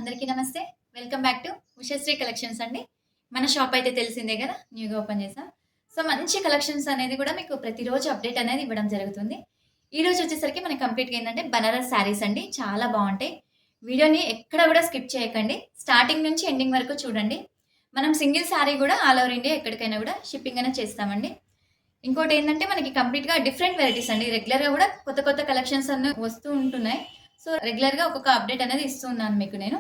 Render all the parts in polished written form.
అందరికీ నమస్తే. Welcome back to Ushasri collections అండి. మన షాప్ అయితే తెలిసిందే కదా! న్యూగా ఓపెన్ చేసాం. సో, మంచి కలెక్షన్స్ అనేది కూడా మీకు ప్రతిరోజు అప్డేట్ అనేది ఇవ్వడం జరుగుతుంది. ఈరోజు వచ్చేసరికి మనకి కంప్లీట్‌గా ఏందంటే బనారస్ శారీస్ అండి. చాలా బావుంటాయి. వీడియోని ఎక్కడ కూడా స్కిప్ చేయకండి. స్టార్టింగ్ నుంచి ఎండింగ్ వరకు చూడండి. మనం సింగిల్ శారీ కూడా ఆల్ ఓవర్ ఇండియా ఎక్కడికైనా కూడా షిప్పింగ్ అనేది చేస్తామండి. ఇంకోటేందంటే మనకి కంప్లీట్‌గా డిఫరెంట్ వెరైటీస్ అండి. రెగ్యులర్‌గా కూడా కొత్త కొత్త కలెక్షన్స్ అన్నీ వస్తూ ఉంటున్నాయి. సో, రెగ్యులర్‌గా ఒక్కొక్క అప్డేట్ అనేది ఇస్తూ ఉన్నాను మీకు నేను.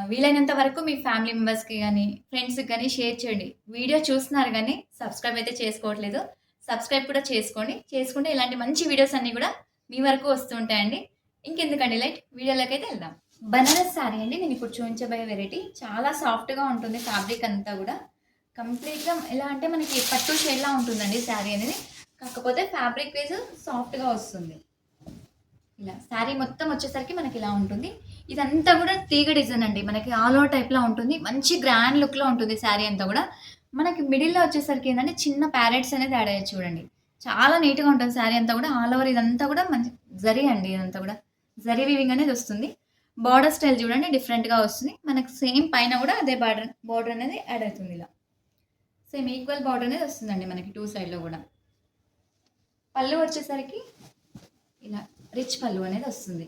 వీలైనంత వరకు మీ ఫ్యామిలీ మెంబర్స్‌కి గాని, ఫ్రెండ్స్‌కి గాని షేర్ చేయండి. వీడియో చూస్తున్నారు గానీ సబ్స్క్రైబ్ అయితే చేసుకోవట్లేదు. సబ్స్క్రైబ్ కూడా చేసుకోండి. చేసుకుంటే ఇలాంటి మంచి వీడియోస్ అన్నీ కూడా మీ వరకు వస్తూ ఉంటాయండి. ఇంకెందుకండి లేట్ వీడియోలోకైతే వెళ్దాం. బనారస్ శారీ అండి. నేను ఇప్పుడు చూపించబోయే వెరైటీ చాలా సాఫ్ట్‌గా ఉంటుంది ఫ్యాబ్రిక్ అంతా కూడా. కంప్లీట్‌గా ఎలా అంటే మనకి పట్టు షేడ్‌లా ఉంటుందండి శారీ అనేది. కాకపోతే ఫ్యాబ్రిక్ వైస్ సాఫ్ట్‌గా వస్తుంది. ఇలా శారీ మొత్తం వచ్చేసరికి మనకి ఇలా ఉంటుంది. ఇదంతా కూడా తీగ డిజైన్ అండి. మనకి ఆల్ ఓవర్ టైప్‌లో ఉంటుంది. మంచి గ్రాండ్ లుక్‌లో ఉంటుంది శారీ అంతా కూడా. మనకి మిడిల్‌లో వచ్చేసరికి ఏంటంటే చిన్న ప్యారెట్స్ అనేది యాడ్ అయ్యాయి చూడండి. చాలా నీట్‌గా ఉంటుంది శారీ అంతా కూడా. ఆల్ ఓవర్ ఇదంతా కూడా మంచి జరీ అండి ఇదంతా కూడా. జరీ వీవింగ్ అనేది వస్తుంది. బార్డర్ స్టైల్ చూడండి డిఫరెంట్‌గా వస్తుంది. మనకి సేమ్ పైన కూడా అదే బార్డర్ అనేది యాడ్ అవుతుంది ఇలా. సేమ్ ఈక్వల్ బార్డర్ అనేది వస్తుందండి మనకి 2 సైడ్‌లో కూడా. పళ్ళు వచ్చేసరికి ఇలా రిచ్ పళ్ళు అనేది వస్తుంది.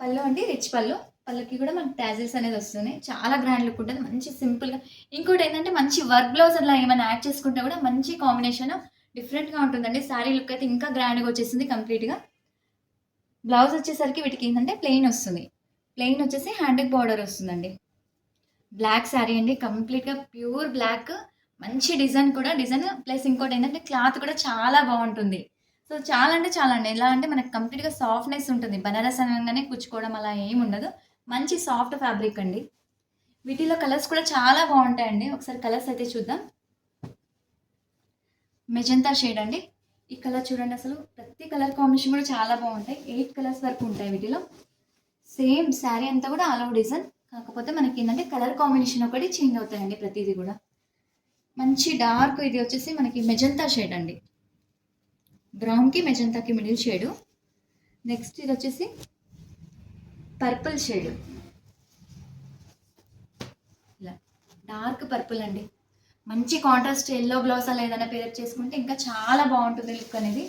పళ్ళు అంటే రిచ్ పళ్ళు. పళ్ళుకి కూడా మనకి టాజిల్స్ అనేది వస్తున్నాయి. చాలా గ్రాండ్ లుక్ ఉంటుంది. మంచి సింపుల్‌గా ఇంకోటేంటంటే మంచి వర్క్ బ్లౌజ్ అలా ఏమైనా యాడ్ చేసుకుంటే కూడా మంచి కాంబినేషన్ డిఫరెంట్‌గా ఉంటుందండి. శారీ లుక్ అయితే ఇంకా గ్రాండ్‌గా వచ్చేసింది కంప్లీట్‌గా. బ్లౌజ్ వచ్చేసరికి వీటికి ఏంటంటే ప్లెయిన్ వస్తుంది. ప్లెయిన్ వచ్చేసి హ్యాండ్‌కి బార్డర్ వస్తుందండి. బ్లాక్ శారీ అండి. కంప్లీట్‌గా ప్యూర్ బ్లాక్. మంచి డిజైన్ కూడా డిజైన్ ప్లస్ ఇంకోటేంటంటే క్లాత్ కూడా చాలా బావుంటుంది. సో, చాలా అంటే చాలా అండి. ఎలా అంటే మనకు కంప్లీట్‌గా సాఫ్ట్‌నెస్ ఉంటుంది. బనారస్ అనంగానే కుచ్చుకోవడం అలా ఏముండదు. మంచి సాఫ్ట్ ఫ్యాబ్రిక్ అండి. వీటిలో కలర్స్ కూడా చాలా బావుంటాయండి. ఒకసారి కలర్స్ అయితే చూద్దాం. మెజంతా షేడ్ అండి. ఈ కలర్ చూడండి అసలు ప్రతి కలర్ కాంబినేషన్ కూడా చాలా బావుంటాయి. 8 కలర్స్ వరకు ఉంటాయి వీటిలో. సేమ్ శారీ అంతా కూడా ఆల్ ఓవర్ డిజైన్. కాకపోతే మనకేంటంటే కలర్ కాంబినేషన్ ఒకటి చేంజ్ అవుతాయండి ప్రతీది కూడా. మంచి డార్క్ ఇది వచ్చేసి మనకి మెజంతా షేడ్ అండి. బ్రౌన్‌కి మెజంతాకి మిడిల్ షేడు. నెక్స్ట్ ఇది వచ్చేసి పర్పుల్ షేడ్. ఇలా డార్క్ పర్పుల్ అండి. మంచి కాంట్రాస్ట్ యెల్లో బ్లౌజ్ అలా ఏదైనా పేరప్ చేసుకుంటే ఇంకా చాలా బాగుంటుంది లుక్ అనేది.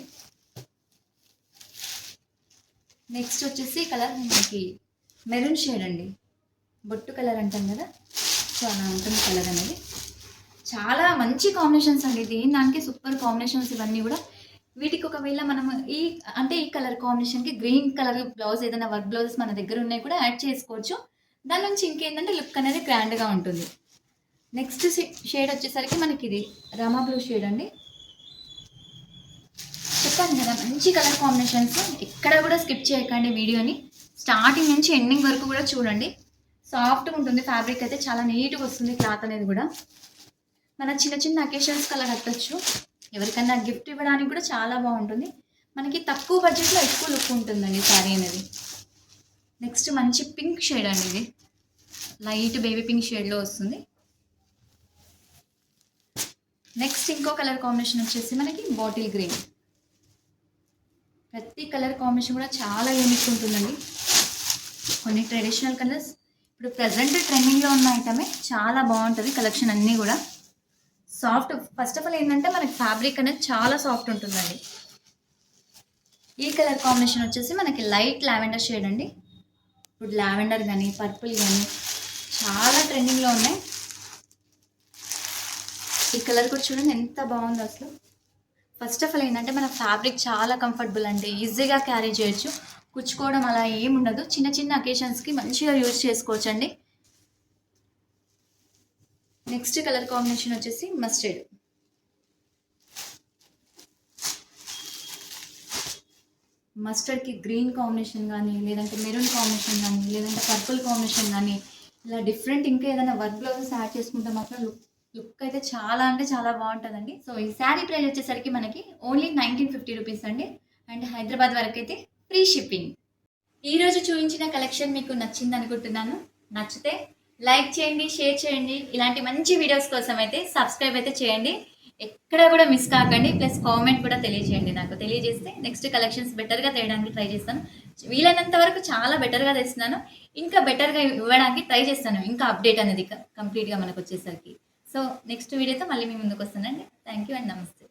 నెక్స్ట్ వచ్చేసి కలర్ మనకి మెరూన్ షేడ్ అండి. బొట్టు కలర్ అంటాం కదా, సో అలా ఉంటుంది కలర్ అనేది. చాలా మంచి కాంబినేషన్స్ అండి. దానికి సూపర్ కాంబినేషన్స్ ఇవన్నీ కూడా. వీటికి ఒకవేళ మనం ఈ కలర్ కాంబినేషన్‌కి గ్రీన్ కలర్ బ్లౌజ్ ఏదైనా వర్క్ బ్లౌజెస్ మన దగ్గర ఉన్నాయి కూడా యాడ్ చేసుకోవచ్చు. దాని నుంచి ఇంకేంటంటే లుక్ అనేది గ్రాండ్‌గా ఉంటుంది. నెక్స్ట్ షేడ్ వచ్చేసరికి మనకి ఇది రామా బ్లూ షేడ్ అండి. చెప్పాను కదా మంచి కలర్ కాంబినేషన్స్. ఎక్కడ కూడా స్కిప్ చేయకండి వీడియోని. స్టార్టింగ్ నుంచి ఎండింగ్ వరకు కూడా చూడండి. సాఫ్ట్‌గా ఉంటుంది ఫ్యాబ్రిక్ అయితే చాలా నీట్‌గా వస్తుంది క్లాత్ అనేది కూడా. మన చిన్న చిన్న అకేషన్స్‌కి అలా కట్టొచ్చు. ఎవరికన్నా గిఫ్ట్ ఇవ్వడానికి కూడా చాలా బాగుంటుంది. మనకి తక్కువ బడ్జెట్‌లో ఎక్కువ లుక్ ఉంటుందండి శారీ అనేది. నెక్స్ట్ మంచి పింక్ షేడ్ అండి ఇది. లైట్ బేబీ పింక్ షేడ్‌లో వస్తుంది. నెక్స్ట్ ఇంకో కలర్ కాంబినేషన్ వచ్చేసి మనకి బాటిల్ గ్రీన్. ప్రతి కలర్ కాంబినేషన్ కూడా చాలా యూనిక్ ఉంటుందండి. కొన్ని ట్రెడిషనల్ కలర్స్ ఇప్పుడు ప్రజెంట్ ట్రెండింగ్లో ఉన్న ఐటమే చాలా బాగుంటుంది కలెక్షన్ అన్నీ కూడా. సాఫ్ట్ ఫస్ట్ ఆఫ్ ఆల్ ఏంటంటే మనకి ఫ్యాబ్రిక్ అనేది చాలా సాఫ్ట్ ఉంటుందండి. ఈ కలర్ కాంబినేషన్ వచ్చేసి మనకి లైట్ లావెండర్ షేడ్ అండి. ఇప్పుడు లావెండర్ కానీ పర్పుల్ కానీ చాలా ట్రెండింగ్లో ఉన్నాయి. ఈ కలర్ కూడా చూడండి ఎంత బాగుందో అసలు. ఫస్ట్ ఆఫ్ ఆల్ ఏంటంటే మన ఫ్యాబ్రిక్ చాలా కంఫర్టబుల్ అండి. ఈజీగా క్యారీ చేయొచ్చు. కుచ్చుకోవడం అలా ఏముండదు. చిన్న చిన్న అకేషన్స్కి మంచిగా యూజ్ చేసుకోవచ్చు అండి. నెక్స్ట్ కలర్ కాంబినేషన్ వచ్చేసి మస్టర్డ్. మస్టర్డ్కి గ్రీన్ కాంబినేషన్ కానీ, లేదంటే మెరూన్ కాంబినేషన్ కానీ, లేదంటే పర్పుల్ కాంబినేషన్ కానీ, ఇలా డిఫరెంట్ ఇంకా ఏదైనా వర్క్ బ్లౌజెస్ యాడ్ చేసుకుంటే మాత్రం లుక్ అయితే చాలా అంటే చాలా బాగుంటుందండి. సో ఈ శారీ ప్రైస్ వచ్చేసరికి మనకి ఓన్లీ 1950 రూపీస్ అండి. అండ్ హైదరాబాద్ వరకు అయితే ఫ్రీ షిప్పింగ్. ఈరోజు చూపించిన కలెక్షన్ మీకు నచ్చింది అనుకుంటున్నాను. నచ్చితే లైక్ చేయండి, షేర్ చేయండి. ఇలాంటి మంచి వీడియోస్ కోసం అయితే సబ్స్క్రైబ్ అయితే చేయండి. ఎక్కడ కూడా మిస్ కాకండి. ప్లస్ కామెంట్ కూడా తెలియజేయండి. నాకు తెలియజేస్తే నెక్స్ట్ కలెక్షన్స్ బెటర్గా తేయడానికి ట్రై చేస్తాను. వీలైనంత వరకు చాలా బెటర్‌గా తెస్తున్నాను. ఇంకా బెటర్‌గా ఇవ్వడానికి ట్రై చేస్తాను. ఇంకా అప్డేట్ అనేది కంప్లీట్‌గా మనకొచ్చేసరికి. సో, నెక్స్ట్ వీడియోతో మళ్ళీ మీ ముందుకొస్తానండి. థాంక్ యూ అండ్ నమస్తే.